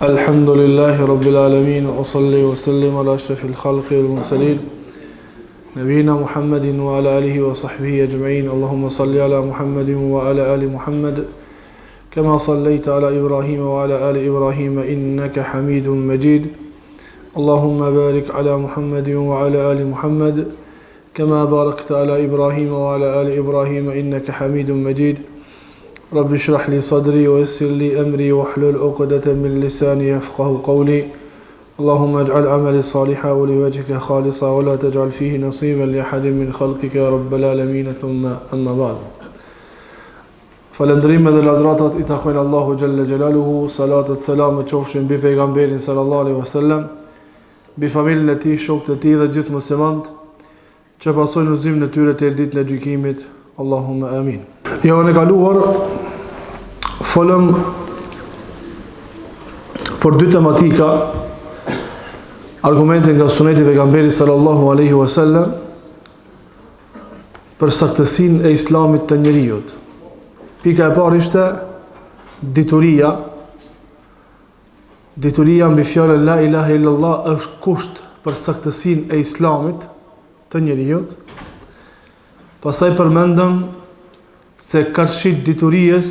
الحمد لله رب العالمين وأصلي وسلم على أشرف الخلق والمرسلين نبينا محمد وعلى آله وصحبه أجمعين. اللهم صل على محمد وعلى آل محمد كما صليت على إبراهيم وعلى آل إبراهيم إنك حميد مجيد. اللهم بارك على محمد وعلى آل محمد كما باركت على إبراهيم وعلى آل إبراهيم إنك حميد مجيد. رب اشرح لي صدري ويسر لي أمري واحلل عقدة من لساني يفقهوا قولي. اللهم اجعل عملي صالحا ولوجهك خالصا ولا تجعل فيه نصيبا لأحد من خلقك يا رب العالمين. ثم أما بعد. Falëndrime dhe lavdratat I takojnë Allahu Gjelle Gjelaluhu, salatat selamet qofshin bi pejgamberin sallallahu alaihi wasallam, bi familjen e tij, shokët e tij dhe gjithë muslimanët që pasojnë udhëzimin e tyre deri ditën e gjykimit. Allahumma amin. Javën e kaluar folëm për dy tematika, argumente nga suneti e pejgamberit sallallahu alaihi wasallam për saktësinë e islamit të njerëzit. Pika e parë ishte dituria. Dituria mbi fjalën la ilaha illallah është kusht për saktësinë e islamit të njeriut. Pastaj përmendëm se karshit dituries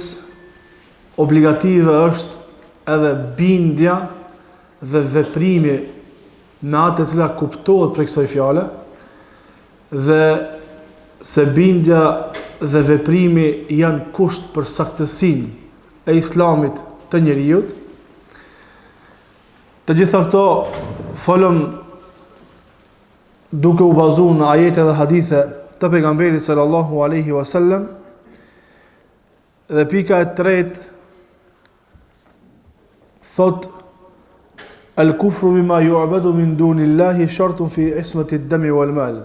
obligative është edhe bindja dhe veprimi me atë e cila kuptohet për kësaj fjale, dhe se bindja dhe veprimi janë kusht për saktësinë e islamit të njeriut. Të gjitha këto folëm duke u bazuar në ajete dhe hadithe të pejgamberit sallallahu alaihi wasallam. Dhe pika e tretë thot al-kufru bima yu'badu min dunillahi shartun fi ismati ad-dami wal mal.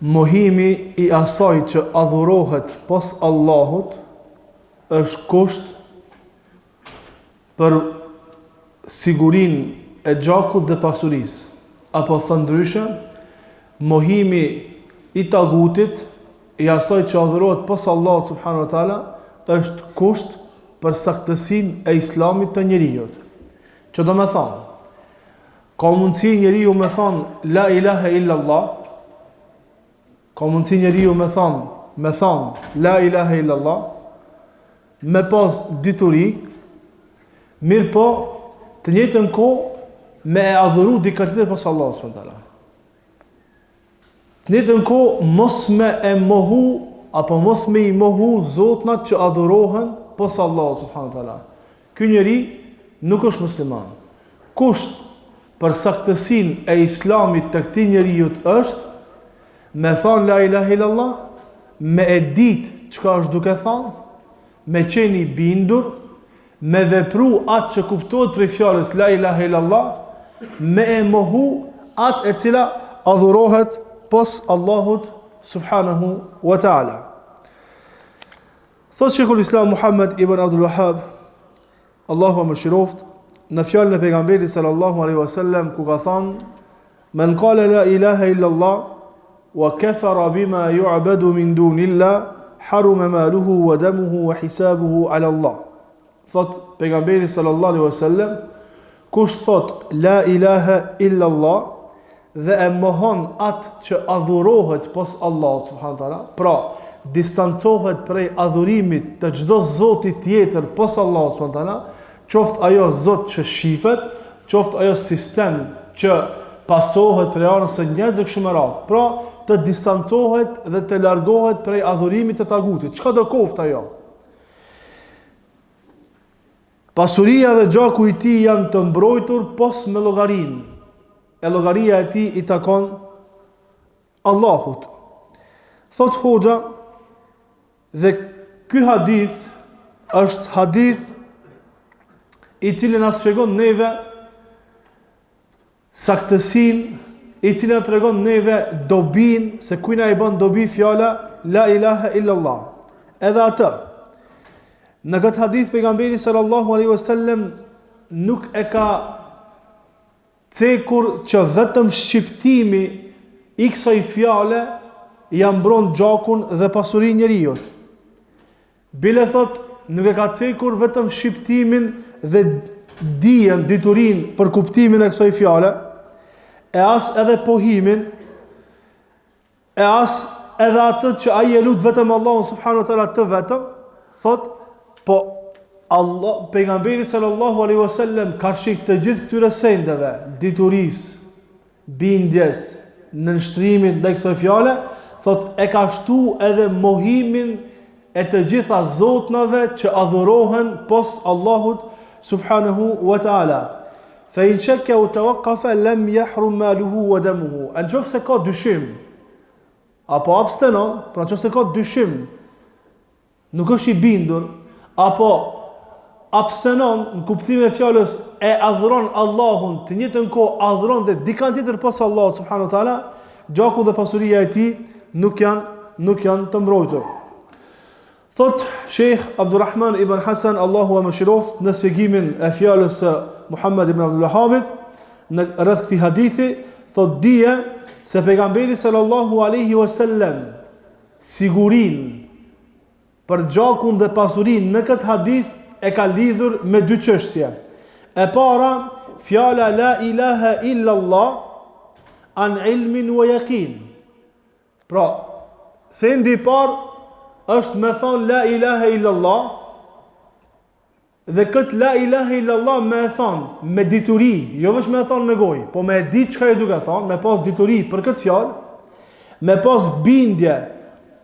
Mohimi I asaj që adhurohet pos Allahut është kusht për sigurinë e gjakut dhe pasurisë. Apo thënë ndryshe, mohimi I tagutit, I asaj që adhurohet pos Allahut subhanahu wa taala, është kusht për saktësinë e islamit të njeriut. Që do me thonë, ka mundësi njeriu me thonë la ilaha illallah, ka mundësi njeriu me thonë la ilaha illallah, me pas dituri, mirë po të njëjtën kohë me e adhuru dikë tjetër pas Allahut subhanahu wa taala. Të njëjtën kohë mos me e mohu apo mos me I mohu zotnat që adhurohen pas Allahut subhanahu wa taala. Ky njeri nuk është musliman. Kusht për saktësinë e islamit të këtij njeriu është me thonë la ilaha illallah, me e ditë çka është duke thonë, me qeni bindur, me vepru atë që kuptohet prej fjalës la ilaha illallah, me e mohu atë e cila adhurohet pos Allahut subhanahu wa ta'ala. Thot Sheikhul Islam Muhammad ibn Abdul Wahhab, Allahu më shiroft, në fjalën e pejgamberit sallallahu alaihi wasallam ku ka thënë: "Men qala la ilaha illallah wa kafara bima yu'badu min dunillah, haruma maluhu wa damuhu wa hisabuhu ala Allah." Thot pejgamberi sallallahu alaihi wasallam, kush thot la ilaha illallah dhe e mohon atë që adhurohet pos Allahut subhanahu wa taala, pra distancohet prej adhurimit të çdo zoti tjetër pos Allahut subhanahu wa taala, qoftë ajo zot që shifet, qoftë ajo sistem që pasohet prej anës së njerëzve kështu me radhë, pra të distancohet dhe të largohet prej adhurimit të tagutit. Çka do koftë ajo? Pasuria dhe gjaku I tij janë të mbrojtur pos me llogarinë. E llogaria e tij I takon Allahut. Thot hoxha, dhe ky hadith është hadith I cili na shpjegon neve saktësinë, I cili na tregon neve dobin, se kujna I bën dobi fjala la ilaha illallah. Edhe atë në këtë hadith pejgamberi sallallahu alaihi wasallam nuk e ka cekur që vetëm shqiptimi I kësaj fjale ja mbron gjakun dhe pasurinë njeriut. Bile thot nuk e ka cekur vetëm shqiptimin dhe dijen, diturin për kuptimin e kësaj fjale, e as edhe pohimin, e as edhe atë që ai e lut vetëm Allahun subhanahu wa taala të vetëm, thot, po Allah, pejgamberi sallallahu alaihi wasallam ka shik të gjithë këtyre sendeve, dituris, bindjes, nënshtrimit ndaj kësaj fjale, thot e ka shtu edhe mohimin e të gjitha zotnave që adhurohen pos Allahut subhanahu wa taala. Fa in shakka wa tawaqqafa lam yahrum maluhu wa damuhu. Në qoftë se ka dyshim apo abstenon, pra nëse ka dyshim, nuk është i bindur, apo abstenon në kuptimin e fjalës e adhuron Allahun, të njëjtën kohë adhuron dhe dikant tjetër pas Allahut subhanahu wa taala, gjaku dhe pasuria e tij nuk janë të mbrojtur. Thot Sheikh Abdurrahman ibn Hasan, Allahu e mëshiroft, në shpjegimin e fjalës së Muhammad ibn Abdul Wahhabit në rreth këtij hadithi, thot dije se pejgamberi sallallahu alaihi wasallam sigurin për gjakun dhe pasurin në këtë hadith e ka lidhur me dy çështje. E para, fjala la ilaha illa Allah an ilmin wa yaqin. Pra, sendi i parë është me thonë la ilaha illa Allah, dhe këtë la ilaha illa Allah me e thonë me dituri, jo veç me e thonë me gojë, po me e ditë çka e duke thonë, me pas dituri për këtë fjalë, me pas bindje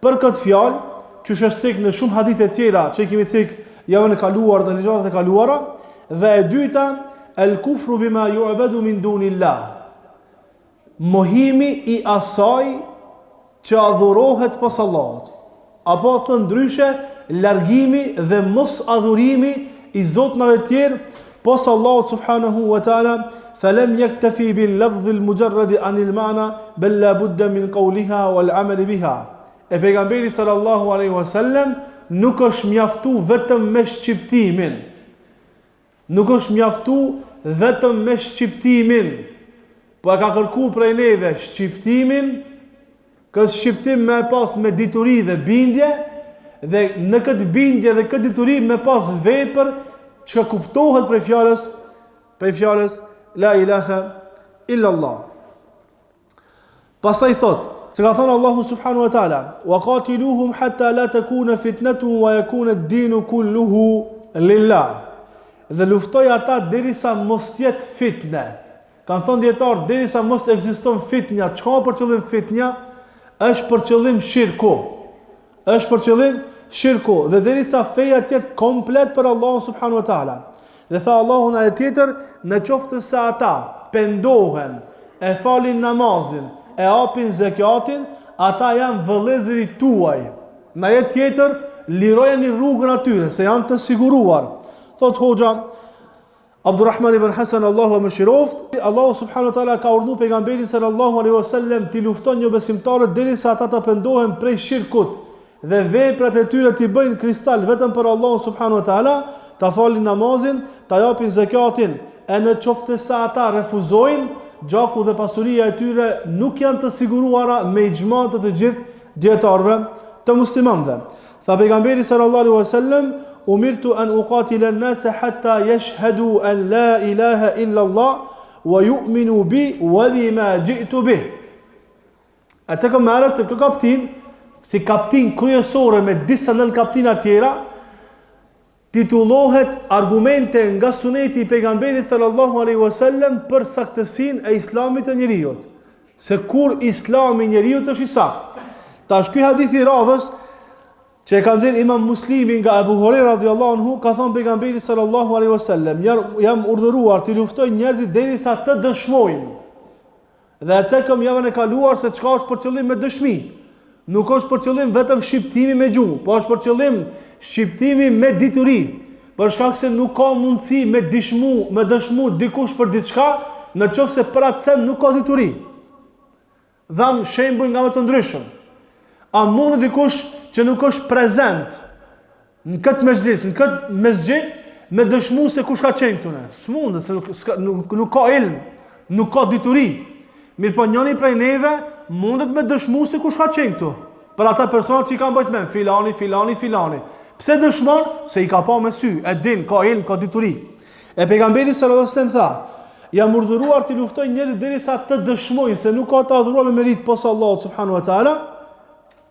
për këtë fjalë, që është tek në shumë hadithe tjera që kemi tek javën e kaluar dhe në gjatat e kaluara, dhe e dyta el kufru bima yu'badu min dunillah, mohimi i asaj që adhurohet pas Allahut, apo thënë ndryshe largimi dhe mos adhurimi i zotnave tjerë pas Allahut subhanahu wa taala. Falam yaktafi bil lafdh al mujarrad an al ma'na bal la budda min qawliha wal amal biha. E pejgamberi sallallahu alaihi wasallam nuk është mjaftu vetëm me shqiptimin. Nuk është mjaftu vetëm me shqiptimin, po e ka kërkuar prej neve shqiptimin, këtë shqiptim me pas me dituri dhe bindje, dhe në këtë bindje dhe këtë dituri me pas vepër që kuptohet prej fjalës la ilaha illa Allah. Pastaj thot, se ka thënë Allahu subhanahu wa taala, wa qatiluhum hatta la takuna fitnatun wa yakuna ad-dinu kulluhu lillah. Dhe luftoj ata derisa mos jetë fitne. Kanë thënë dietar, derisa mos ekziston fitnja. Çka për qëllim fitnja? Është për qëllim shirku. Është për qëllim shirku, dhe derisa feja tjetë komplet për Allahun subhanahu wa taala. Dhe tha Allahu në ajet tjetër, në qoftë se ata pendohen, e falin namazin, e apin zekatin, ata janë vëllezërit tuaj. Në ajet tjetër, lirojeni rrugën atyre, se janë të siguruar. Thot hoxha Abdurrahman ibn Hasan, Allahu e mëshiroft, Allahu subhanahu wa taala ka urdhëruar pejgamberin sallallahu alaihi wasallam të lufton një besimtarët derisa ata të pendohen prej shirkut dhe veprat e tyre t'i bëjnë kristal vetëm për Allahun subhanahu wa taala, ta falin namazin, ta japin zakatin, e në qoftë se ata refuzojnë, gjaku dhe pasuria e tyre nuk janë të siguruara me ixhma të gjithë dietarëve të muslimanëve. Tha pejgamberi sallallahu alaihi wasallam, umirtu an uqatila an-nas hatta yashhadu an la ilaha illa Allah wa yu'minu bi wa bima ji'tu bih. Atë që marrët se këtë kaptin, si kaptin kryesore me disa nën kaptina tjera, titullohet argumente nga suneti i pejgamberit sallallahu alaihi wasallam për saktësinë e islamit të njeriut. Se kur islami i njeriut është i saktë. Tash ky hadith i radhës që e ka nxjerr Imam Muslimi nga Abu Huraira radhiyallahu anhu, ka thënë pejgamberi sallallahu alaihi wasallam, jam urdhëruar të luftoj njerëzit derisa të dëshmojnë. Dhe atë kam javën e kaluar se çka është për qëllim me dëshmi. Nuk është për qëllim vetëm shqiptimi me gjuhë, po është për qëllim shqiptimi me dituri. Për shkak se nuk ka mundësi me dëshmu dikush për diçka, nëse për atë sen nuk ka dituri. Dham shembull nga më të ndryshëm. A mund dikush që nuk është prezent në këtë mezhlis, në këtë mesxhid, me dëshmu se kush ka qenë këtu? S'mundet, se nuk ka ilm, nuk ka dituri. Mirë po njëri prej neve mundet me dëshmu se kush ka qenë këtu. Për ata personat që i kanë bëjt men, filani. Pse dëshmon? Se i ka pa me sy, e din, ka ilm, ka dituri. E pejgamberi sallallahu alaihi wasallam tha: jam urdhëruar të luftoj njerëzit derisa të dëshmojnë se nuk ka të adhuruar me merit posa Allahut subhanahu wa taala.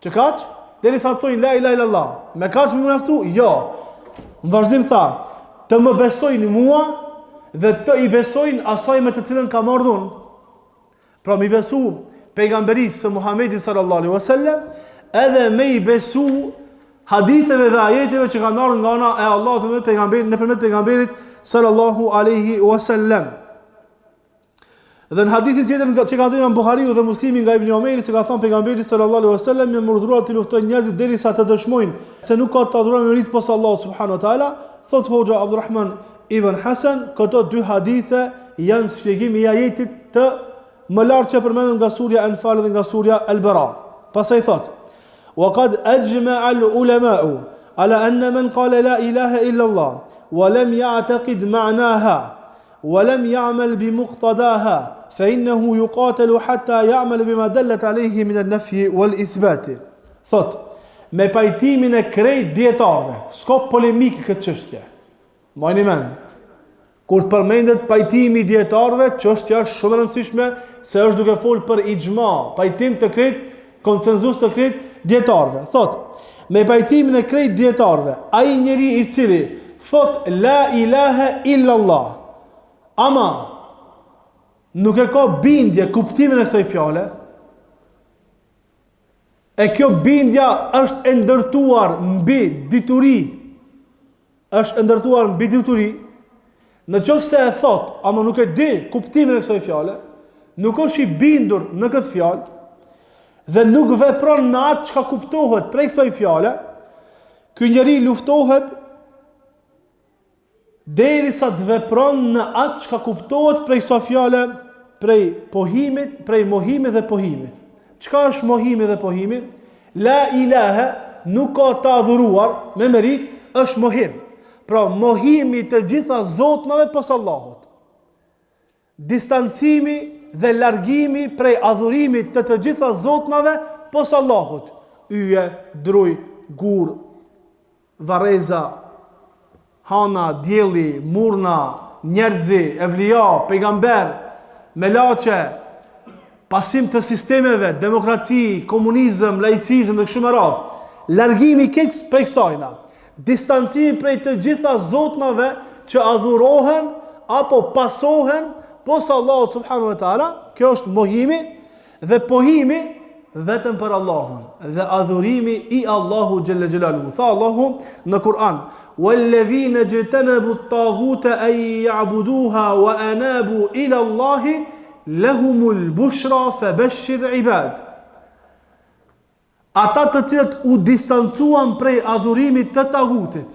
Që kaç? Derisa të thojnë la ilaha illallah. Me kaç më mjaftu? Jo. Në vazhdim tha: të më besojnë mua dhe të i besojnë asaj me të cilën kam ardhur. Pra mi besu pejgamberisë së Muhamedit sallallahu alaihi wasallam, edhe me i besu haditheve dhe ajeteve që kanë ardhur nga ana e Allahut nëpërmjet pejgamberit sallallahu alaihi wasallam. Dhe në hadithin tjetër që ka thënë Buhariu dhe Muslimi nga Ibn Omeri se ka thënë pejgamberi sallallahu alaihi wasallam jam urdhëruar të luftoj njerëzit derisa të dëshmojnë se nuk ka të adhuruar me merit posa Allahut subhanahu wa taala. Thot Hoxha Abdulrahman ibn Hasan, këto dy hadithe janë shpjegimi i ajetit të më lartë që përmendëm nga surja Anfal dhe nga surja Al-Bara. Pastaj thot: "Wa qad ajma'a al-ulama'u ala anna man qala la ilaha illa Allah wa lam ya'taqid ma'naha wa lam ya'mal bi muqtadaha fa innahu yuqatalu hatta ya'mal bima dallat alayhi min an-nafyi wal-ithbat." Thot: me pajtimin e krejt dietarëve, s'ka polemikë këtë çështje. Mbajini mend. Kur të përmendet pajtimi i dietarëve, çështja është shumë e rëndësishme se është duke folur për ixhma, pajtim të krejt, konsenzus të krejt dietarëve. Thot: me pajtimin e krejt dietarëve, ai njeri i cili thot la ilaha illa Allah, ama nuk e ka bindje kuptimin e kësaj fjale, e kjo bindja është e ndërtuar mbi dituri, në qoftë se e thot, ama nuk e di kuptimin e kësaj fjale, nuk është i bindur në këtë fjalë, dhe nuk vepron në atë çka kuptohet prej kësaj fjale, ky njeri luftohet derisa të vepron në atë çka kuptohet prej kësaj fjale, prej pohimit, prej mohimit dhe pohimit. Çka është mohimi dhe pohimi? La ilaha, nuk ka të adhuruar me merit, është mohim. Pra mohimi të gjitha zotnave pas Allahut. Distancimi dhe largimi prej adhurimit të gjitha zotnave pas Allahut. Yje, druj, gur, vareza, hana, djeli, murna, njerëzi, evlija, pejgamber, melaçe, pasim të sistemeve, demokraci, komunizëm, laicizëm dhe kështu me radhë. Largimi prej kësajna, distancimi prej të gjitha zotnave që adhurohen apo pasohen posa Allahut subhanahu wa taala, kjo është mohimi, dhe pohimi vetëm për Allahun, dhe adhurimi i Allahu xhalla xhelaluhu. Tha Allahu në Kur'an: "Walladhina jtanabu at-taghuta an ya'buduha wa anabu ila Allahi lahumul bushra fabashshir ibad." Ata të cilët u distancuan prej adhurimit të tagutit,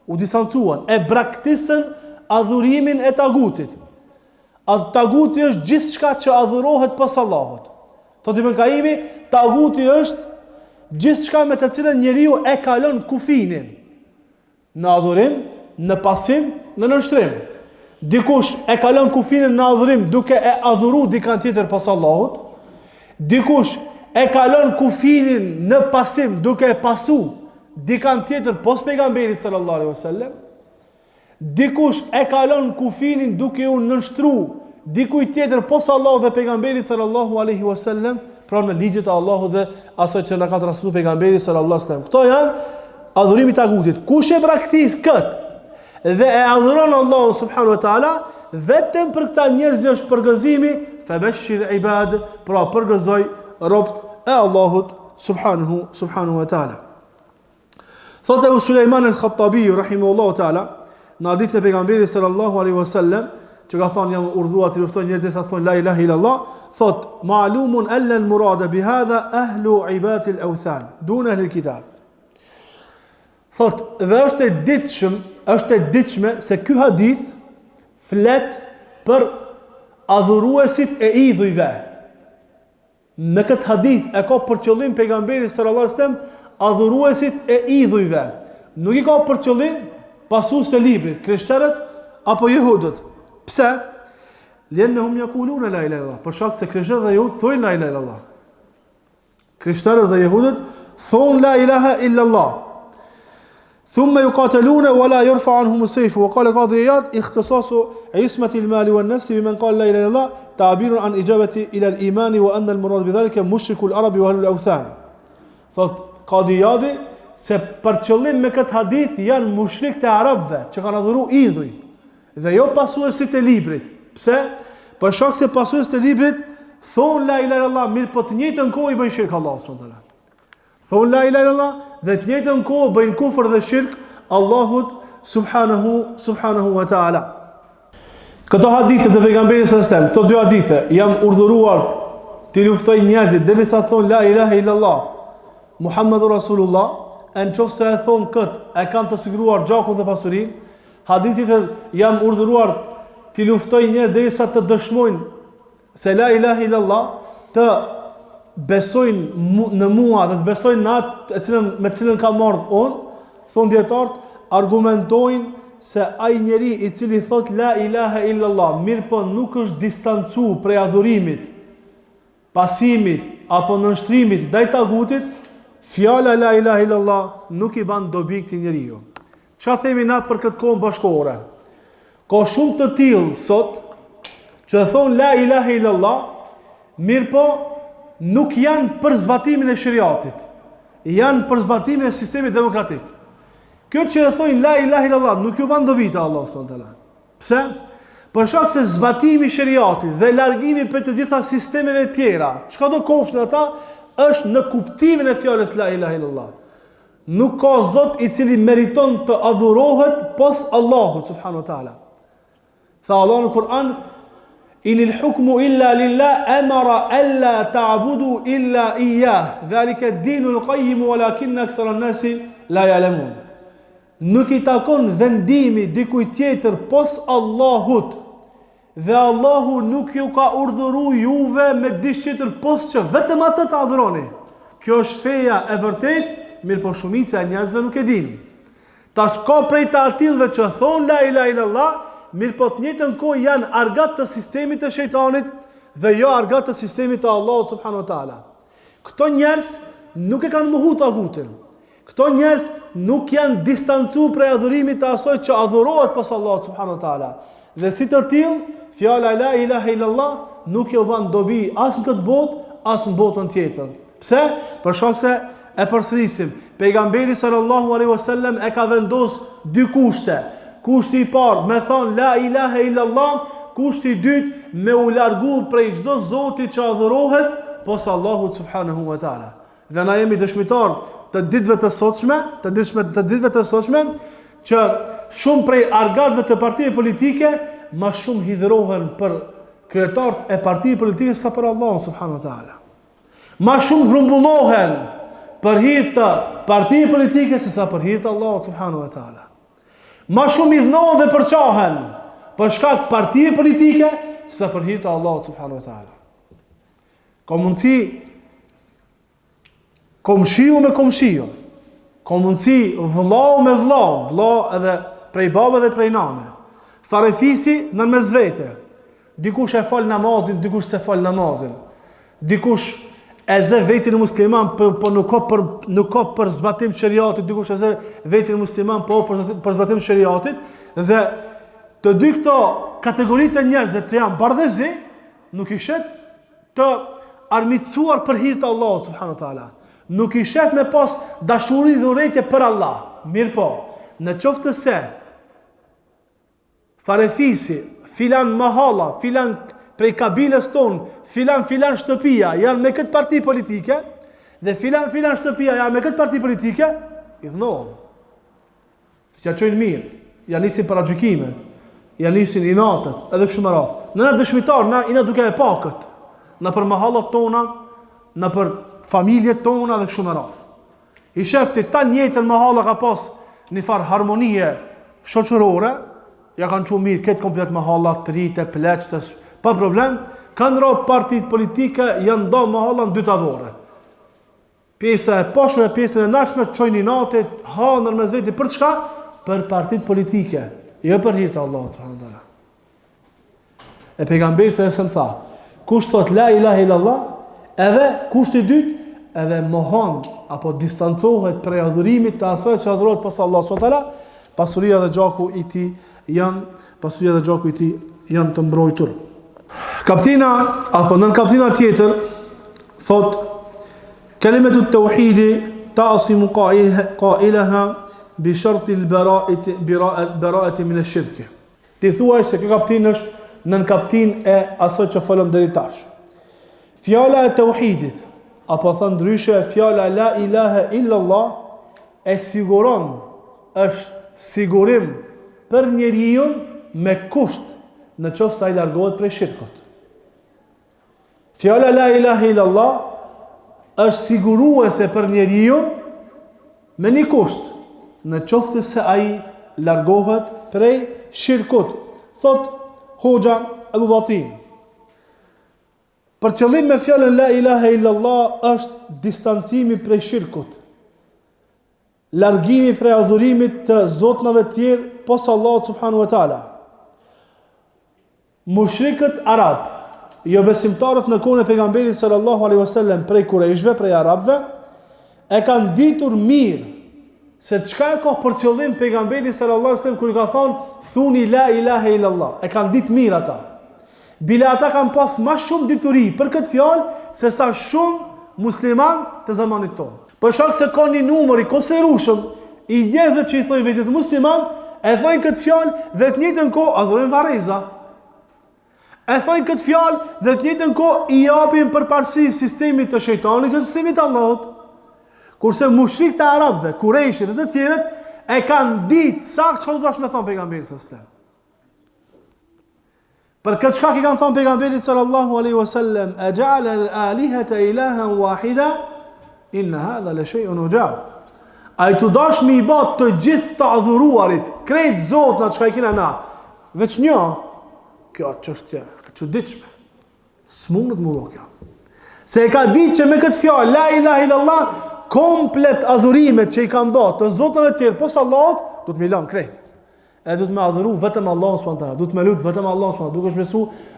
u distancuan, e braktisën adhurimin e tagutit. Taguti është gjithçka që adhurohet pas Allahut. Thot Ibn Kaimi, taguti është gjithçka me të cilën njeriu e kalon kufinin në adhurim, në pasim, në nënshtrim. Dikush e kalon kufinin në adhurim duke e adhuru dikant tjetër pas Allahut. Dikush e kalon kufinin në pasim duke e pasu dikant tjetër pas pejgamberit sallallahu alaihi wasallam. Dikush e kalon kufinin duke u nënshtru dikuj tjetër pas Allahut dhe pejgamberit sallallahu alaihi wasallam, pra në ligjet e Allahut dhe asaj që na ka transmetuar pejgamberi sallallahu alaihi wasallam. Kto janë adhurimi i tagutit. Kush e praktikon këtë dhe e adhuron Allahun subhanahu wa taala, vetëm për këta njerëz është përgëzimi, fabashshir ibad, pra përgëzoj robt e Allahut subhanahu wa taala. Thot Abu Sulejman al-Khattabi rahimahullahu taala, në hadith e pejgamberit sallallahu alaihi wasallam, që ka thonë jam urdhëruar të luftoj njerëzit sa thonë la ilaha illa Allah, thot ma'lumun alla al-murada bi hadha ahlu ibadati al-awthan dun ahli al-kitab. Thot, dhe është e ditshme se ky hadith flet për adhuruesit e idhujve. Në këtë hadith e ka për qëllim pejgamberi sallallahu alaihi wasallam adhuruesit e idhujve. Nuk i ka për qëllim pasues të librit, krishterët apo jehudët. Pse? Liannahum yaquluna la ilaha illallah. Për shkak se krishterët dhe jehudët thonë la ilaha illallah. Krishterët dhe jehudët thonë la ilaha illallah. ثم يقاتلون ولا يرفع عنهم السيف وقال قاضي عياض اختصاص عصمة المال والنفس بمن قال لا إله إلا الله تعبير عن إجابة إلى الإيمان وأن المراد بذلك مشرك العرب وأهل الأوثان. Qadi Iyadi se për qëllim me këtë hadith janë mushrik të arabëve që kanë adhuru idhuj dhe jo pasuesit e librit. Pse? Për shkak se pasuesit e librit thonë la ilaha illallah, mirë po të njëjtën kohë i bëjnë shirk Allahu subhanahu wa taala. Thonë la ilaha illallah dhe të njëjtën kohë bëjnë kufër dhe shirk Allahut subhanahu wa taala. Këto hadithe të pejgamberit sallallahu alajhi wasallam, këto dy hadithe janë urdhëruar të luftojnë njerëzit derisa thonë la ilaha illallah Muhammedur Rasulullah, në qoftë se e thonë këtë, e kanë të siguruar gjakun dhe pasurinë. Hadithit janë urdhëruar të luftojnë njerëzit derisa të dëshmojnë se la ilaha illallah, të besojnë në mua dhe të besojnë në atë me cilën ka marrë unë, thonë dietarët, argumentojnë se ai njeri i cili thot la ilaha illallah, mirë po nuk është distancu prej adhurimit, pasimit apo nënshtrimit ndaj tagutit, fjala la ilaha illallah nuk i ban dobi këtij njeriu. Çfarë themi na për këtë kohë bashkëkohore? Ka shumë të tillë sot që thonë la ilaha illallah, mirë po nuk janë për zbatimin e shariatit, janë për zbatimin e sistemit demokratik. Kjo që e thonë la ilaha illallah nuk ju ban dobi te Allahu subhanahu wa taala. Pse? Për shkak se zbatimi i shariatit dhe largimi për të gjitha sistemeve tjera, çka do kofshin ata, është në kuptimin e fjalës la ilaha illallah. Nuk ka Zot i cili meriton të adhurohet pos Allahut subhanahu wa taala. Tha Allah në Kur'an: "Inil hukmu illa lillah amara alla ta'budu illa iyyah. Dhalika ad-dinul qayyim walakinna akthara an-nasi la ya'lamun." Nuk i takon vendimi dikujt tjetër pos Allahut. Dhe Allahu nuk ju ka urdhëruar juve me diç tjetër pos që vetëm atë të adhuroni. Kjo është feja e vërtet, mirë po shumica e njerëzve nuk e dinë. Tash ka prej të atillëve që thonë la ilaha illallah, mirë po të njëjtën kohë janë argat të sistemit të shejtanit dhe jo argat të sistemit të Allahut subhanahu wa taala. Këto njerëz nuk e kanë mohu tagutin. Këto njerëz nuk janë distancuar prej adhurimit të asoj që adhurohet pas Allahut subhanahu wa taala. Dhe si të tillë, fjala la ilaha illallah nuk ju ban dobi as në këtë botë, as në botën tjetër. Pse? Për shkak se e përsërisim, pejgamberi sallallahu alaihi wasallam e ka vendosur dy kushte. Kushti i parë me thon la ilaha illallah, kushti i dytë me u largu prej çdo zoti që adhurohet pos Allahut subhanahu wa taala. Dhe na jemi dëshmitar të ditëve të sotshme, që shumë prej argatëve të partive politike ma shumë hidhrohen për kryetarët e partive politike sa për Allahun subhanahu wa taala. Ma shumë grumbullohen për hir të partive politike se sa për hir të Allahut subhanahu wa taala. Ma shumë idhnohen dhe përçahen për shkak partive politike se sa për hir të Allahut subhanahu wa taala. Ka mundësi komshiu me komshiu, ka mundësi vëllau me vëllau, vëllau edhe prej babë dhe prej nane. Farefisi në mes vete. Dikush e fal namazin, dikush se fal namazin. Dikush e zë vetin e musliman, po nuk ka për zbatim shariatit, dikush e zë vetin e musliman, po për zbatim shariatit, dhe të dy këto kategoritë e njerëzve që janë bardhëzi, nuk i shet të armiqësuar për hir të Allahut subhanahu wa taala. Nuk i shet me pas dashuri dhe urrëtie për Allah. Mirë po, në qoftë se farefisi, filan mahalla, filan prej kabilës tonë, filan shtëpia janë me këtë parti politike, dhe filan shtëpia janë me këtë parti politike, i dhënohen. S'ja qojnë mirë, janë nisin para gjykimet, janë nisin inatët, edhe kështu me radhë. Në dëshmitar, na duke e pa këtë, në për mahallat tona, në për familjet tona dhe kështu me radhë. I shefti ta njëjtën mahalla ka pas një farë harmonie shoqërore, ja kanë qenë mirë këtë komplet mahallat të rritë, pleqtës, pa problem, kanë rrë partit politike, janë nda mahallat në dy tabore. Pjesa e pashme e pjesën e nashme, qojnë inatit, hanër me zveti, për çka? Për partit politike, jo për hir të Allahut subhanahu wa taala. E pejgamberi se më tha, kush thot la ilaha illallah, edhe kushti i dytë, edhe mohon apo distancohet prej adhurimit të asaj që adhurohet pas Allah subhanahu, pasuria dhe gjaku i tij janë të mbrojtur. Kaptina apo nën kaptina tjetër thot kalimatu tauhidi ta'simu qailaha bi sharti al-bara'ati min ash-shirk. Ti thuaj se kjo kaptin është nën kaptin e asoj që folëm deri tash. Fjala e tauhidit apo thënë ndryshe fjala la ilaha illa Allah e siguron, është sigurim për njeriu me kusht në qoftë se ai largohet prej shirkut. Fjala la ilaha illa Allah është siguruese për njeriu me një kusht, në qoftë se ai largohet prej shirkut. Thot Hoxha Abu Batin, për qëllim me fjalën la ilaha illa Allah është distancimi prej shirkut, largimi prej adhurimit të zotnave të tjerë posa Allah subhanahu wa taala. Mushrikët arab, jo besimtarët në kohën e pejgamberit sallallahu alaihi wasallam prej kurejshve, prej arabëve, e kanë ditur mirë se çka e ka për qëllim pejgamberi sallallahu alaihi wasallam kur i ka thonë thuni la ilaha illa Allah. E kanë ditë mirë ata. Bile ata kanë pas më shumë dituri për këtë fjalë se sa shumë musliman të zamanit tonë. Për shkak se ka një numër i konsiderueshëm i njerëzve që i thonë vetë musliman, e thonë këtë fjalë dhe të njëjtën kohë adhurojnë varreza. E thonë këtë fjalë dhe të njëjtën kohë i japin përparësi sistemit të shejtanit dhe sistemit të Allahut. Kurse mushrikët e arabëve, kurejshit dhe të tjerët e kanë ditë saktë çfarë do të me thonë pejgamberi sallallahu alaihi wasallam. Për këtë shkak i kanë thonë pejgamberit sallallahu alaihi wasallam, "A ja'ala al-alihata ilahan wahida? Inna hadha la shay'un ujab." Ai të dash me i bë të gjithë të adhuruarit, krejt zotna çka i kena na, veç një, kjo çështje e çuditshme. S'mundet më kjo. Se e ka ditë që me këtë fjalë la ilaha illallah komplet adhurimet që i kanë bërë të zotëve të tjerë posa Allahut, do të më lën krejt. E do të më adhuru vetëm Allahun subhanahu wa taala, do të më lut vetëm Allahun subhanahu,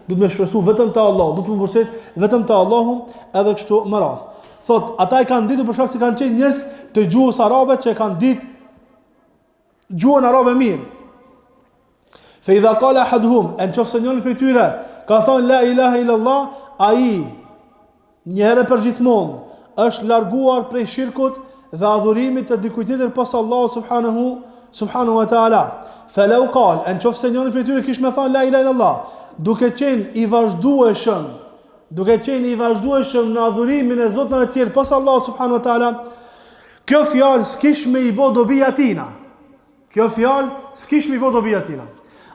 do të më shpresu vetëm te Allahu, do të më mbështet vetëm te Allahu, edhe kështu më radh. Thot, ata i kanë ditur për shkak se kanë qenë njerëz të gjuhës arabe që kanë ditë gjuhën arabe mirë. Fa idha qala ahaduhum, an qofse njëri prej tyre ka thonë la ilaha illallah, ai një herë për gjithmonë është larguar prej shirkut dhe adhurimit të dikujt tjetër pas Allahut subhanahu wa taala. Falau qal, an qofse njëri prej tyre kishte më thonë la ilaha illallah, duke qenë i vazhdueshëm në adhurimin e zotëve të tjerë pas Allahut subhanahu wa taala, kjo fjalë s'kish me i bë dobi atina.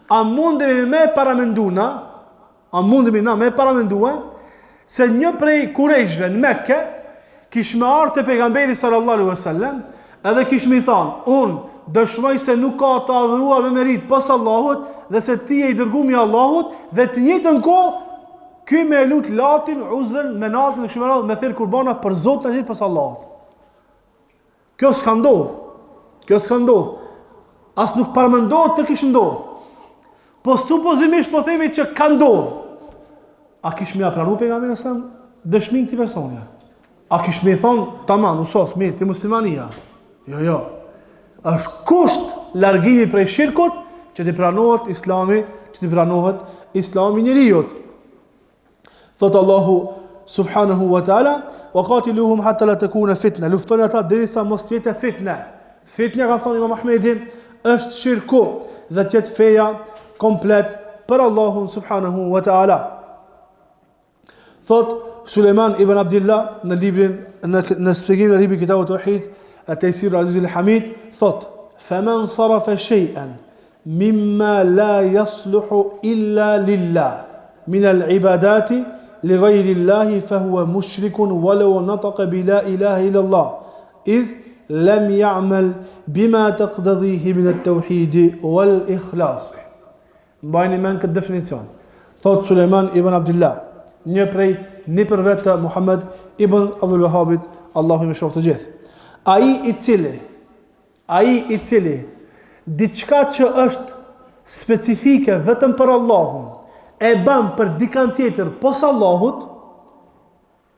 A mundemi me paramendua se një prej kurejshve në Mekke kish me ardhur te pejgamberi sallallahu alaihi wasallam edhe kish me thonë, unë dëshmoj se nuk ka të adhuruar me merit pas Allahut dhe se ti je i dërguar i Allahut, dhe të njëjtën kohë ky me lut Latin, Uzën, Menatin dhe kështu me thirr kurbana për Zotin e tij pas Allahut. Kjo s'ka ndodhur. As nuk paramendohet të kishë ndodhur. Po supozimisht po themi që ka ndodhur. A kish më pranuar pejgamberi sa dëshminë këtij personi? A kish më thon, tamam, usos, mirë, ti muslimania? Jo. Është kusht largimi prej shirkut që të pranohet Islami, njeriu. Thot Allahu subhanahu wa taala, wa qatiluhum hatta la takuna fitna. Luftoni ata derisa mos të jetë fitne. Fitna, ka thënë Imam Ahmedi, është shirku dhe të jetë feja komplet për Allahun subhanahu wa taala. Thot Suleiman ibn Abdullah në librin në shpjegimin e librit Kitabut Tauhid at-Taysir al-Aziz al-Hamid, thot: "Faman sarafa shay'an mimma la yasluhu illa lillah min al-ibadati li ghayri Allah fa huwa mushrikun walau nataqa bi la ilaha illa Allah idh lam ya'mal bima taqtadhihi min at-tauhid wal-ikhlas." Mbajini mend këtë definicion. Thot Suleiman ibn Abdullah, një prej nipërve të Muhammed ibn Abdul Wahhabit, Allahu i mëshiroftë të gjithë. Ai i cili diçka që është specifike vetëm për Allahun e bën për dikant tjetër pos Allahut,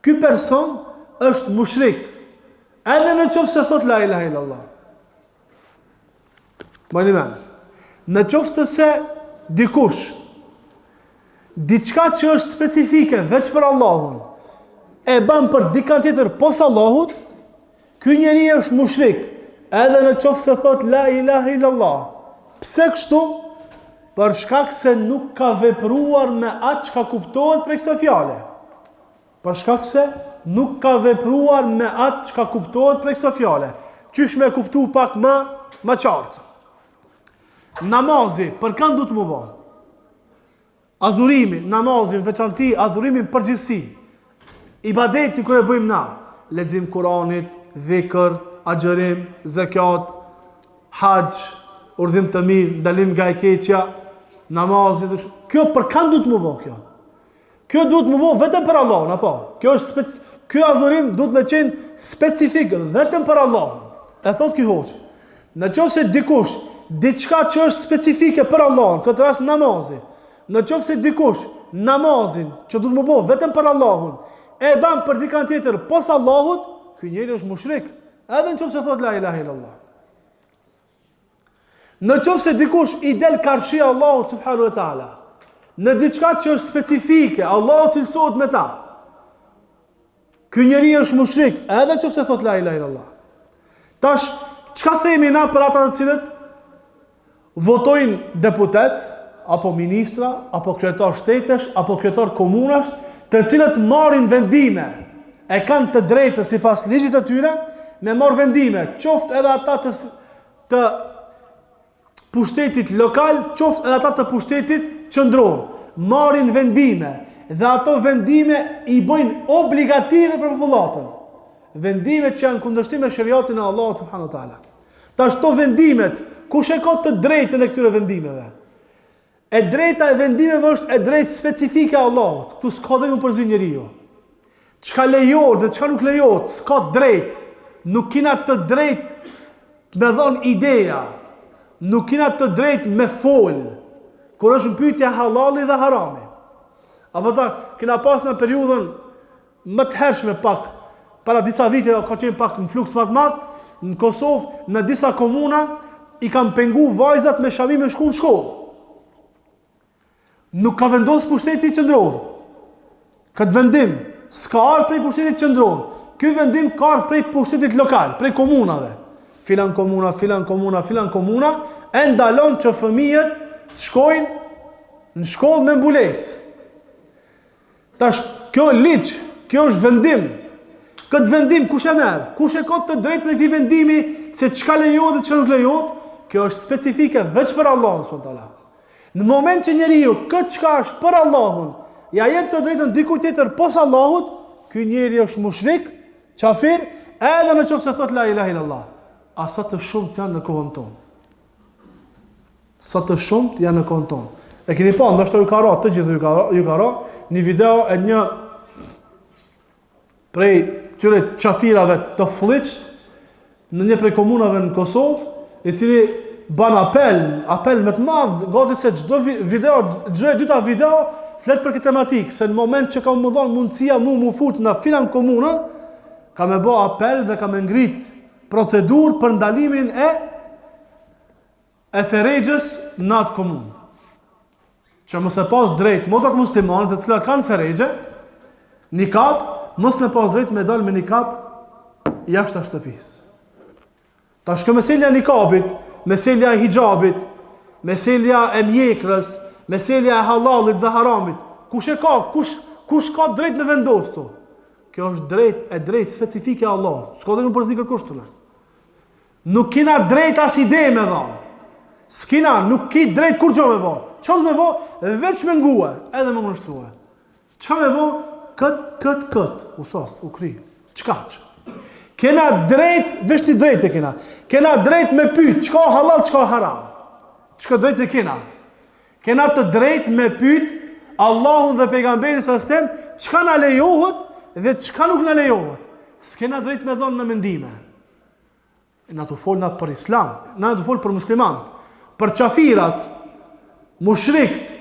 ky person është mushrik, edhe në qoftë se thot la ilaha illallah. Bëni men. Në qoftë se dikush diçka që është specifike veç për Allahun e bën për dikant tjetër pos Allahut, ky njeri është mushrik, edhe në qoftë se thot la ilaha illallah. Pse kështu? Për shkak se nuk ka vepruar me atë që ka kuptohet prej kësaj fjale. Për shkak se nuk ka vepruar me atë që ka kuptohet prej kësaj fjale. Qysh me kuptu pak më qartë. Namazi, për kanë du të më bo? Adhurimi, namazin, veçanti, adhurimin përgjithsi. Ibadet në kërë e bëjmë na. Lexim Kuranit, dhikr, agjërim, zakat, hax, urdhim të mirë, ndalim nga e keqja, namazit. Kjo për kanë du të më bo kjo? Kjo duhet më bo vetëm për Allahun, apo? Kjo adhurim duhet me qenë specifik vetëm për Allahun. E thot ky hoç. Në qoftë se dikush diçka që është specifike për Allahun, këtë rast namazi. Në qoftë se dikush namazin që duhet më bo vetëm për Allahun, e bën për dikant tjetër pos Allahut, ky njeri është mushrik, edhe në qoftë se thot la ilaha illallah. Në qoftë se dikush i del karshia Allahut subhanahu wa taala, në diçka që është specifike, Allahu cilësohet me ta, ky njeri është mushrik, edhe nëse se thot la ilaha illallah. Tash, çka themi na për ata të cilët votojnë deputet, apo ministra, apo kryetar shtetesh, apo kryetar komunash, të cilët marrin vendime, e kanë të drejtë sipas ligjit të tyre, me marr vendime, qoftë edhe ata të pushtetit lokal, qoftë edhe ata të pushtetit qendror, marrin vendime dhe ato vendime i bëjnë obligative për popullatën. Vendime që janë kundërshtim me shariatin e Allahut subhanahu wa taala. Tash to vendimet, kush e ka të drejtën e këtyre vendimeve? E drejta e vendimeve është e drejtë specifike e Allahut. Ktu s'ka dhe më përzi njeriu. Çka lejohet dhe çka nuk lejohet, s'ka drejt. Nuk kena të drejt me dhon ideja. Nuk kena të drejt me fol. Kur është në pyetja halali dhe harami. Apo ta kena pas në periudhën më të hershme pak, para disa vite ka qenë pak në fluks më të madh, në Kosovë, në disa komuna i kanë pengu vajzat me shavim me shku në shkollë. Nuk ka vendos pushteti qendror. Këtë vendim s'ka ardhur prej pushtetit qendror. Ky vendim ka ardhur prej pushtetit lokal, prej komunave. Filan komuna, e ndalon që fëmijët të shkojnë në shkollë me mbulesë. Tash, kjo ligj, kjo është vendim. Këtë vendim kush e merr? Kush e ka të drejtën e këtij vendimi se çka lejohet dhe çka nuk lejohet? Kjo është specifike veç për Allahun subhanahu wa taala. Në moment që njeriu këtë çka është për Allahun, ja jep të drejtën dikujt tjetër pos Allahut, ky njeri është mushrik, kafir, edhe nëse thot la ilaha illallah. A sa të shumt janë në kohën tonë. Sa të shumt janë në kohën tonë. E keni pa, ndoshta ju ka ra, të gjithë ju ka ra, një video e një prej këtyre qafirave të fliqt në një prej komunave në Kosovë, i cili ban apel me të madh, gati se çdo video, çdo e dyta video flet për këtë tematikë, se në moment që ka më dhënë mundësia mu fut në filan komunën, ka më bë apel dhe ka më ngrit procedurë për ndalimin e ferexhës në atë komunë. Që mos e pas drejt motat muslimanët të cilat kanë ferexhe, nikab, mos me pas drejt me dal me nikab jashtë shtëpisë. Tash kjo meselja e nikabit, meselja e hijabit, meselja e mjekrës, meselja e halalit dhe haramit, kush e ka, kush ka drejt me vendos këto? Kjo është drejt specifike e Allahut. S'ka dhe më përzi kërkush të. Nuk kena drejt as ide me dhanë. S'kina, nuk ki drejt kur gjo me bo. Qa me bo? Veç me ngue, edhe me nështrua. Qa me bo? Këtë. Usas, u kri. Qka? Kena drejt, veç një drejt e kena. Kena drejt me pyt, qka halal, qka haram. Qka drejt e kena? Kena të drejt me pyt Allahun dhe pejgamberin së stem, qka na lejohet dhe qka nuk na lejohet. S'kena drejt me dhonë në mendime. Na të folë na për islam, na të folë për muslimanët, për qafirat, mushrikt,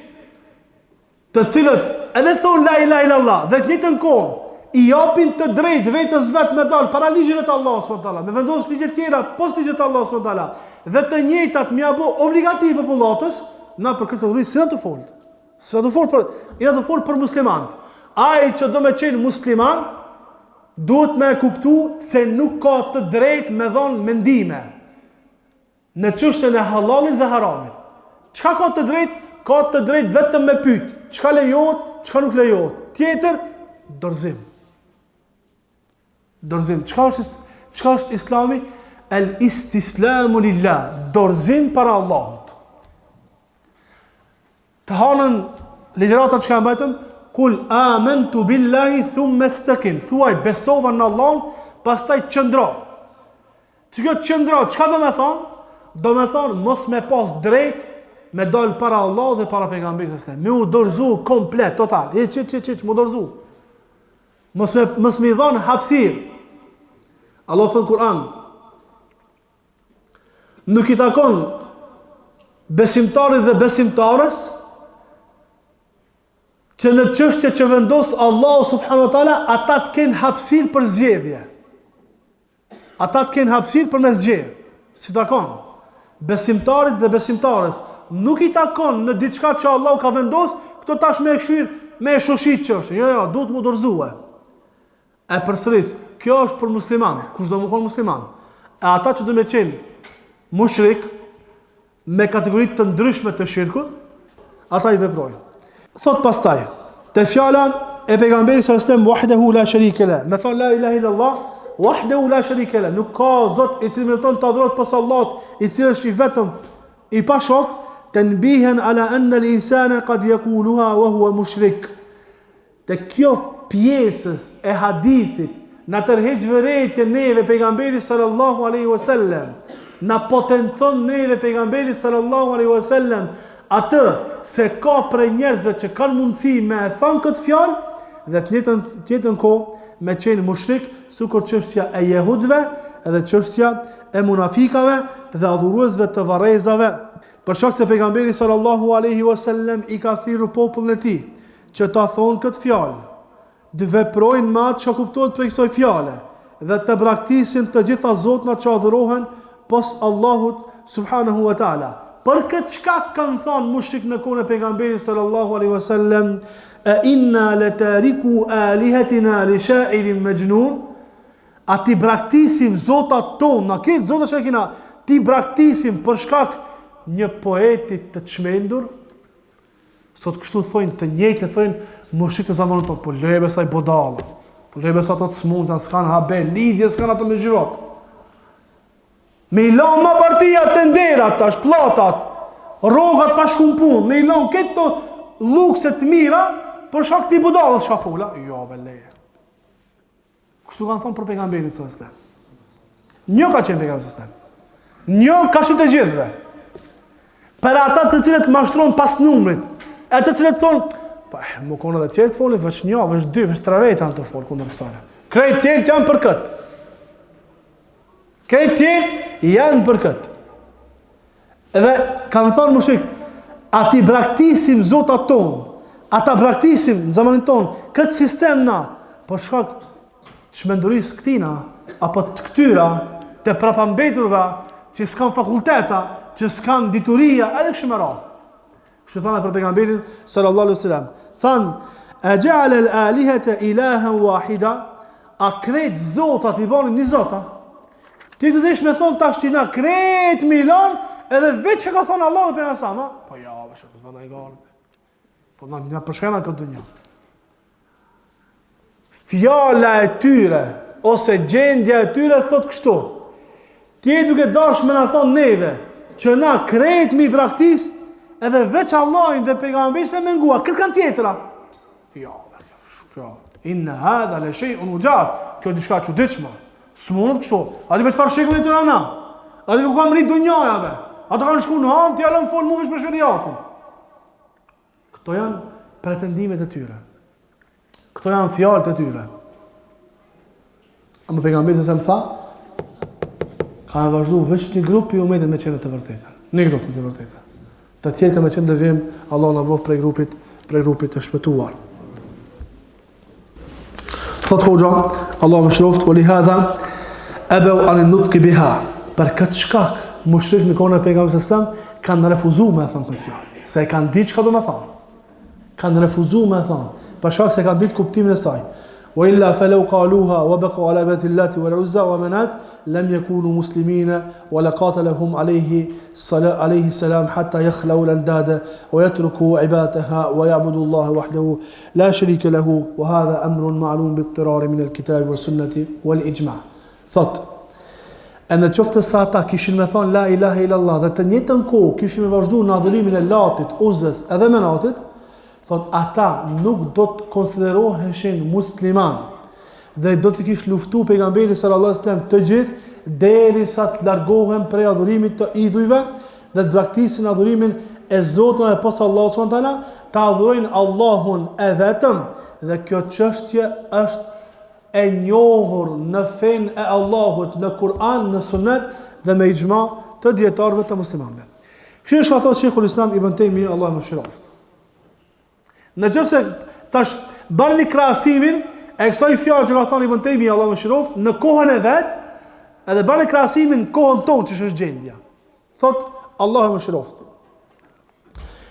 të cilët edhe thonë la ilaha illallah, dhe të njëjtën kohë i japin të drejtë vetës vetë me dalë para ligjeve të Allahut subhanahu wa taala, me vendosë ligje tjera post ligjet të Allahut subhanahu wa taala, dhe të njëjtat më apo obligativ popullatës, na për këtë kategori s'na të fol. S'na të fol për musliman. Ai që do me qenë musliman, duhet me kuptu se nuk ka të drejtë me dhënë mendime në çështjen e halalit dhe haramit. Çka ka të drejtë? Ka të drejtë vetëm me pyet, çka lejohet, çka nuk lejohet. Tjetër, dorëzim. Dorëzim. Çka është Islami? El istislamu lillah, dorëzim para Allahut. Të hanën ligjëratat që kanë bajtëm, kul amantu billahi thumma istaqim. Thuaj besova në Allahun, pastaj qëndro. Që kjo qëndro, çka do me thonë? Do me thonë mos me pas drejt me dalë para Allah dhe para pejgamberit e me u dorëzu komplet, total. Mu dorëzu. Mos me i dhonë hapësir. Allah thënë Kur'an, nuk i takon besimtarit dhe besimtarës që në çështje që vendos Allah subhanahu wa taala, ata të kenë hapësir për zgjedhje. Ata të kenë hapësir për me zgjedhje. Si takon besimtarit dhe besimtarës, nuk i takon në diçka që Allah ka vendos, këto tash me këshir, me shoshit çështje. Jo, duhet mu dorëzue. E përsëris, kjo është për musliman, kush do më konë musliman. E ata që do me qenë mushrik, me kategoritë të ndryshme të shirkut, ata i veprojnë. Thot pastaj, te fjala e pejgamberit sallallahu alajhi wasallam wahdahu la sharika la, me thon la ilaha illallah, wahdahu la sharika la, nuk ka zot i cili meriton të adhurohet pas Allahut, i cili është i vetëm, i pa shok, tanbihan ala anna al-insana qad yaquluha wa huwa mushrik. Te kjo pjesës e hadithit na tërheq vërejtje neve pejgamberit sallallahu alaihi wasallam, na potencon neve pejgamberit sallallahu alaihi wasallam atë se ka prej njerëzve që kanë mundësi me e thënë këtë fjalë dhe të njëjtën kohë me qenë mushrik, sikur çështja e jehudëve edhe çështja e munafikave dhe adhuruesve të varrezave. Për shkak se pejgamberi sallallahu alaihi wasallam i ka thirrur popullin e tij që ta thonë këtë fjalë, të veprojnë me atë që kuptohet prej kësaj fjale dhe të braktisin të gjitha zotënat që adhurohen pos Allahut subhanahu wa taala. Për këtë shkak kanë thënë mushrik në kohën e pejgamberit sallallahu alaihi wasallam, a inna latariku alihatina li sha'irin majnun? A ti braktisim zotat tona, këtë zotat që kena, ti braktisim për shkak një poetit të çmendur? Sot kështu thonë të njëjtë, thonë mushrik të zamanit tonë, po lebe sa i bodalla, po lebe sa ato të smundja, s'kan habe, lidhje s'kan ato me zhirot. Me i lanë ma partia të nderat, tash, platat, rogat pa shkumpun, me i lanë këto lukset mira, për shak ti budalës shafula. Jo, beleje. Kështu kanë thonë për pejgamberin sallallahu alajhi wasallam. Një ka qenë pejgamberi sallallahu alajhi wasallam. Një ka qenë të gjithëve. Për ata të cilët mashtron pas numrit, e të cilët thonë, pa, më konë edhe tjerë të folin, vësh një, vësh dy, vësh tre vejtë anë të folë, kundër kësale. Krejt tjerë janë për këtë. Krejt tjerë janë për këtë. Edhe kanë thonë mushrik, a ti braktisim zotat tonë, ata braktisim në zamanin tonë, këtë sistem na, për shkak shmendurisë këtina, apo të këtyra, të prapambeturve, që s'kan fakulteta, që s'kan dituria, edhe kështu me radhë. Kështu thanë për pejgamberin sallallahu alaihi wasallam. Thanë, a ja'ala al-alihata ilahan wahida? A krejt zotat i bani një zota? Ti të desh me thonë tash që na krejt Milan, edhe veç që ka thonë Allah dhe për nësa, ma? Po ja, vëshë, kësë bëna i garë. Po na përshkena këtë dënja. Fjala e tyre, ose gjendja e tyre, thot kështu. Ti duke dash me na thonë neve, që na krejt mi praktis, edhe veç Allahin dhe pejgamberin se mengua, këtë kanë tjetëra. Ja, kjo. Inna hadha le shay'un ujab. Kjo diçka çuditshme. S'mund kështu. A di me çfarë shekull të na? A di ku kam rrit dunjaja be? Ata kanë shku në han, ti alën fol muvesh për shariatin. Këto janë pretendimet e tyre. Këto janë fjalët e tyre. Ama pejgamberi sa më tha, ka vazhdu veç një grup i umetit me qenë të vërtetë. Një grup të vërtetë. Të tjerë me qenë devim, Allah na vof prej grupit të shpëtuar. Thot hoxha, Allah më shroft, wa li hadha abaw an nutq biha. Për këtë shkak, mushrik në kohën e pejgamberit sallallahu alajhi wasallam kanë refuzuar me thënë këtë fjalë, se e kanë ditë çka do të thonë. Kanë refuzuar me thënë, për shkak se kanë ditë kuptimin e saj. Wa illa falau qaluha wa baqu ala ibadati allati wal uzza wa manat lam yakunu muslimina wa laqatalahum alayhi salam hatta yakhlu al-andada wa yatruku ibadataha wa ya'budu Allah wahdahu la sharika lahu wa hadha amrun ma'lum bi-ittirar min al-kitab wa sunnati wal ijma'. Thot e në qoftë sa ata kishin me thonë la ilaha illallah dhe të njëjtën kohë kishin me vazhdu në adhurimin e Latit, Uzës edhe Menatit, thot ata nuk do të konsideroheshin musliman dhe do të kish luftu pejgamberi sallallahu alajhi wasallam të gjithë derisa të largohen prej adhurimit të idhujve dhe të braktisin adhurimin e Zotit e pas Allahut subhanahu wa taala, të adhurojnë Allahun e vetëm dhe kjo çështje është e njohur në fen e Allahut, në Kur'an, në Sunet dhe me ijma të dietarëve të muslimanëve. Kështu është ka thënë Sheikhul Islam Ibn Taymiyyah, Allahu mëshiroft. Në qëse tash bërë një krahasimin e kësaj fjalë që ka thënë Ibn Taymiyyah, Allahu mëshiroft, në kohën e vet, edhe bërë një krahasimin në kohën tonë që është gjendja. Thot Allahu mëshiroft.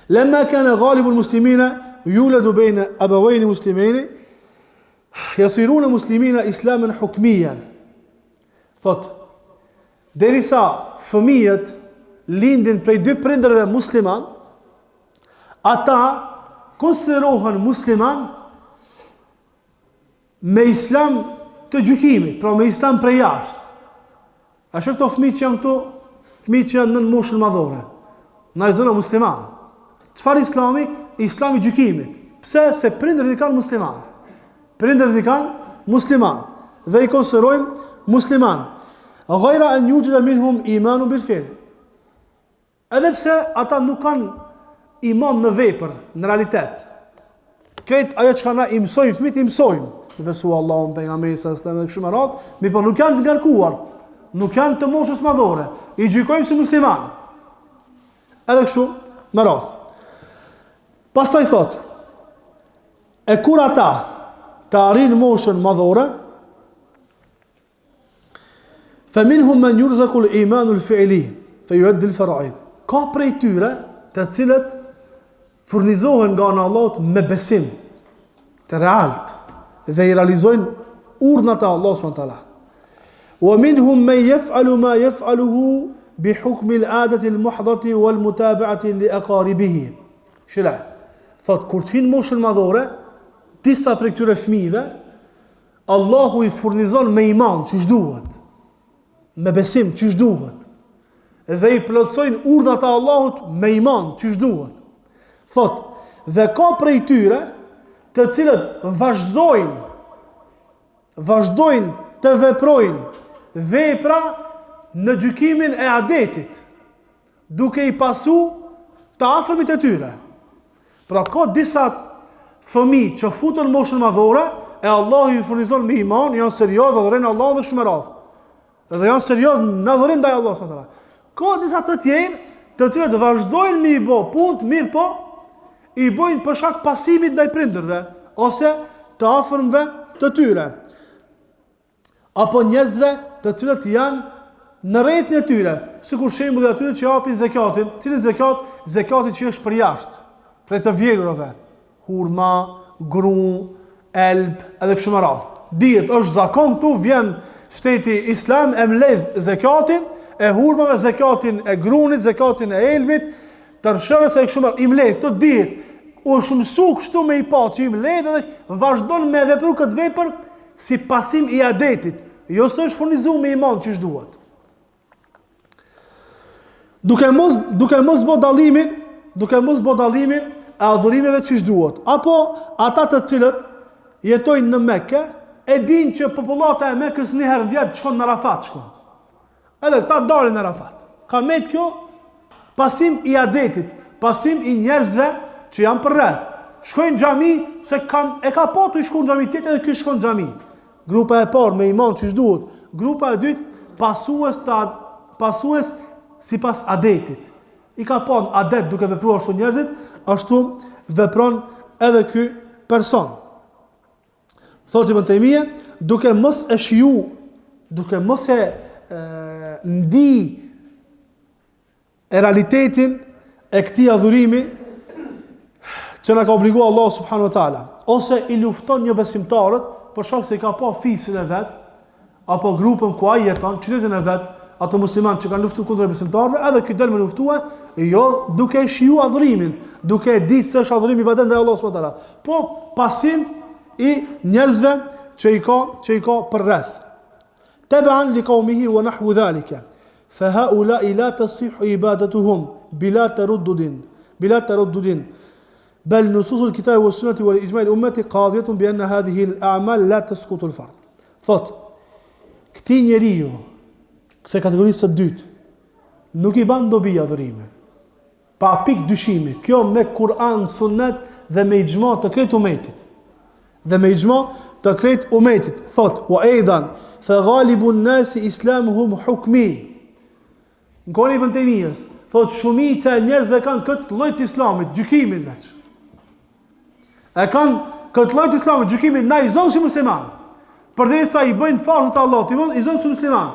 Lemma kana ghalibu al-muslimina yuladu bayna abawayn muslimayn yasiruna muslimina islaman hukmiyan. Thot derisa fëmijët lindin prej dy prindërve musliman, ata konsiderohen musliman me islam të gjykimit, pra me islam prej jashtë. A shë këto fëmijë që janë këtu, fëmijë që janë nën moshën madhore, na e zona musliman. Çfarë islami? Islami gjykimit. Pse? Se prindërit i kanë musliman. Prindërit i kanë musliman dhe i konsiderojmë musliman. Ghayra an yujida minhum imanu bil fi'l. Edhe pse ata nuk kanë iman në vepër, në realitet. Këtë ajo që na i mësojmë fëmijët, i mësojmë. Në besu Allahun, pejgamberin sallallahu alajhi wasallam, kështu me radhë, mi po nuk janë të ngarkuar, nuk janë të moshës madhore. I gjykojmë si musliman. Edhe kështu me radhë. Pastaj thot, e kur ata të arrin moshën madhore, faminhum man yurzaku al-iman al-fi'li, fayuaddi al-fara'id. Ka prej tyre të cilët furnizohen nga ana Allahut me besim të realt dhe i realizojnë urdhnat e Allahut subhanahu wa taala. Wa minhum man yaf'alu ma yaf'aluhu bi hukmi al-'adati al-muhdati wal-mutaba'ati li aqaribihi. Shila, thot kur të hinë moshën madhore, disa prej këtyre fëmijëve Allahu i furnizon me iman ç'është duhet, me besim ç'është duhet, dhe i plotësojnë urdhat e Allahut me iman ç'është duhet. Thot, dhe ka prej tyre të cilët vazhdojnë të veprojnë vepra në gjykimin e adetit, duke i pasu të afërmit e tyre. Pra ka disa fëmijë që futën moshën madhore e Allahu i furnizon me iman, janë serioz, adhurojnë Allahun dhe shumë radhë. Dhe janë serioz në adhurim ndaj Allahut subhanahu wa taala. Ka disa të tjerë të cilët vazhdojnë me i bë punë mirë, po i bojnë për shkak pasimit ndaj prindërve ose të afërmve të tyre. Apo njerëzve të cilët janë në rrethin e tyre, sikur shembulli atyre që japin zakatin, cilin zakat, zakati që është për jashtë, prej të vjerurave, hurma, gru, elb, edhe kështu me radhë. Dihet është zakon këtu, vjen shteti islam e mbledh zakatin e hurmave, zakatin e grunit, zakatin e elbit, tërshërës e kështu me radhë, i mbledh këto dihet. U shumësu kështu me i pa që i mbledh edhe vazhdon me vepru këtë vepër si pasim i adetit, jo se është furnizuar me iman që duhet. Duke mos bë dallimin e adhurimeve që duhet. Apo ata të cilët jetojnë në Mekë, e dinë që popullata e Mekës një herë vjet shkon në Arafat shkon. Edhe këta dalin në Arafat. Ka me të kjo pasim i adetit, pasim i njerëzve që janë për rreth. Shkojnë xhami se e ka pa të shkojnë xhami tjetër edhe ky shkon xhami. Grupa e parë me iman që duhet, grupa e dytë pasues sipas adetit. I ka pa adet duke vepruar shumë njerëzit, ashtu vepron edhe ky person. Thotë Ibn Taymija, duke mos e shiju, duke mos e ndi e realitetin e këtij adhurimi që na ka obliguar Allah subhanahu wa taala, ose i lufton një besimtarët për shkak se i ka pa fisin e vet, apo grupën ku ai jeton, qytetin e vet, ato muslimanë që kanë luftuar kundër besimtarëve, edhe ky del me luftue, jo duke e shiju adhurimin, duke e ditë se është adhurimi ibadet ndaj Allahut subhanahu wa taala, po pasim i njerëzve që i ka për rreth. Taban li qaumihi wa nahwu dhalika. Fa haula la tasihhu ibadatuhum bila taraddud. بل نصوص الكتاب والسنة والإجماع الأمة قاضية بأن هذه الأعمال لا تسقط الفرض. Thot, këtij njeriu, kësaj kategorisë së dytë, nuk i ban dobi adhurime. Pa pikë dyshimi, kjo me Kur'an, Sunnet dhe me ixhma të krejt umetit. Thot, wa aidan fa ghalibu an-nas islamuhum hukmi. Ngoni Ibn Taymijës, thot shumica e njerëzve kanë këtë lloj të islamit, gjykimit veç. E kanë këtë lloj të islamit, gjykimit, na i zonë si musliman. Përderisa i bëjnë farzët e Allahut, i zonë si musliman.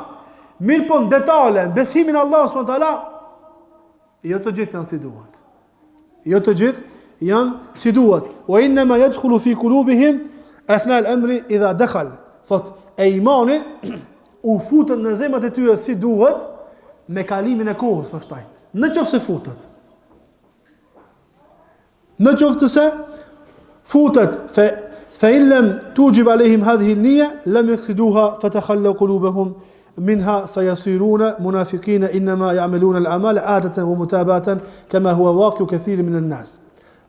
Mirë po në detale, në besimin Allah s.w.t. Jo të gjithë janë si duhet. Wa innama yadkhulu fi qulubihim athna al-amri idha dakhal. Thot, e imani u futën në zemrat e tyre si duhet me kalimin e kohës pastaj. Në qoftë se futet. Në qoftë se futet, fa in lam tujib alehim hadhihi an-niyya lam yaqsiduha fatakhallu qulubuhum منها فيصيرون منافقين إنما يعملون الأعمال عادة ومتابعة كما هو واقع كثير من الناس.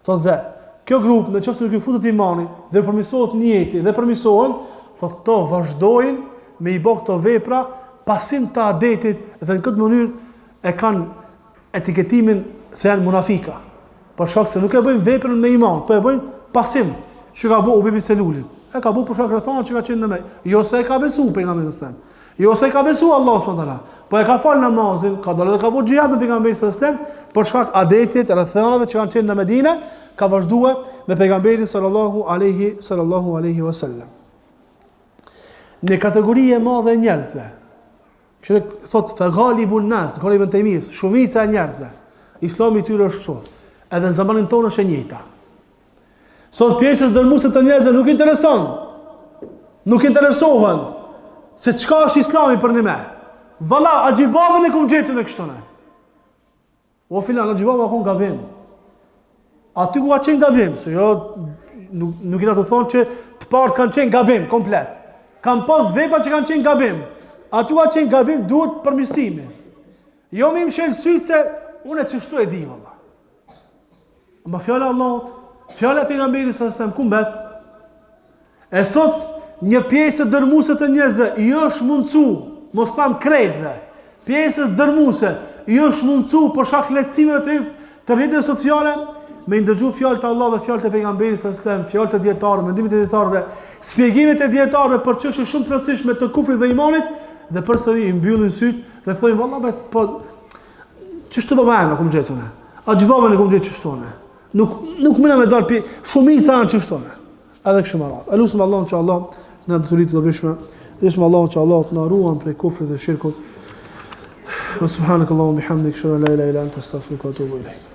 Thotë, kjo grup në çështë nuk i futet imani dhe përmirësohet niyeti dhe përmirësohen, thotë to vazhdojnë me i bë këto vepra pasim të adetit dhe në këtë mënyrë e kanë etiketimin se janë munafika. Për shkak se nuk e bëjnë veprën me iman, po e bëjnë pasim. Që ka bëu Ubi bin Seluli. E ka bëu për shkak rrethana që ka qenë në me. Jo se e ka besu pejgamberin sallallahu alajhi wasallam. Jo se ka besu Allah s.w.t. Po e ka fal namazin, ka dalë dhe ka bëu xhihad në pejgamberin sallallahu alajhi wasallam, për shkak adetit, rrethanave që kanë qenë në Medinë, ka vazhduar me pejgamberin sallallahu alaihi wasallam. Në kategori e madhe e njerëzve, që thot fa ghalibun nas, qali Ibn Taymijës, shumica e njerëzve, Islami i tyre është kështu. Edhe në zamanin tonë është e njëjta. Sot pjesës dërmuese të njerëzve nuk interesohen se çka është Islami për një me. Valla, agjibabën e kum gjetën e kështone. O filan, agjibabën e kum gabim. Aty ku ka qenë gabim, se jo, nuk i na të thonë që të partë kanë qenë gabim, komplet. Kanë pas vepra që kanë qenë gabim. Aty ku ka qenë gabim, duhet përmirësimi. Jo me më shenë sytë se unë e qështu e di, valla. Ma fjala Allahut, fjala pejgamberit sallallahu alajhi wasallam ku mbet? E sot një pjesë dërmuese të njerëzve i është mundsu, mos tham kretëve, pjesës dërmuese i është mundsu për shkak lehtësimeve të rrjeteve sociale me ndëgju fjalët e Allahut dhe fjalët e pejgamberit sallallahu alajhi wasallam, fjalët e dietarëve, mendimet e dietarëve, shpjegimet e dietarëve për çështje shumë të rëndësishme të kufrit dhe imanit dhe përsëri i mbyllin syt dhe thonë valla po ç'është po bëjmë kum gjetune. A gjibave kum gjetë ç'shtone. Nuk mëna me dal shumica janë ç'shtone. Edhe kështu më radh. Elusim Allahun që Allah në diturit të dobishme. Elusim Allahun që Allah të na ruan prej kufrit dhe shirkut. Subhanakallahumma bihamdika, ashhadu an la ilaha illa anta, astaghfiruka wa atubu ilaik.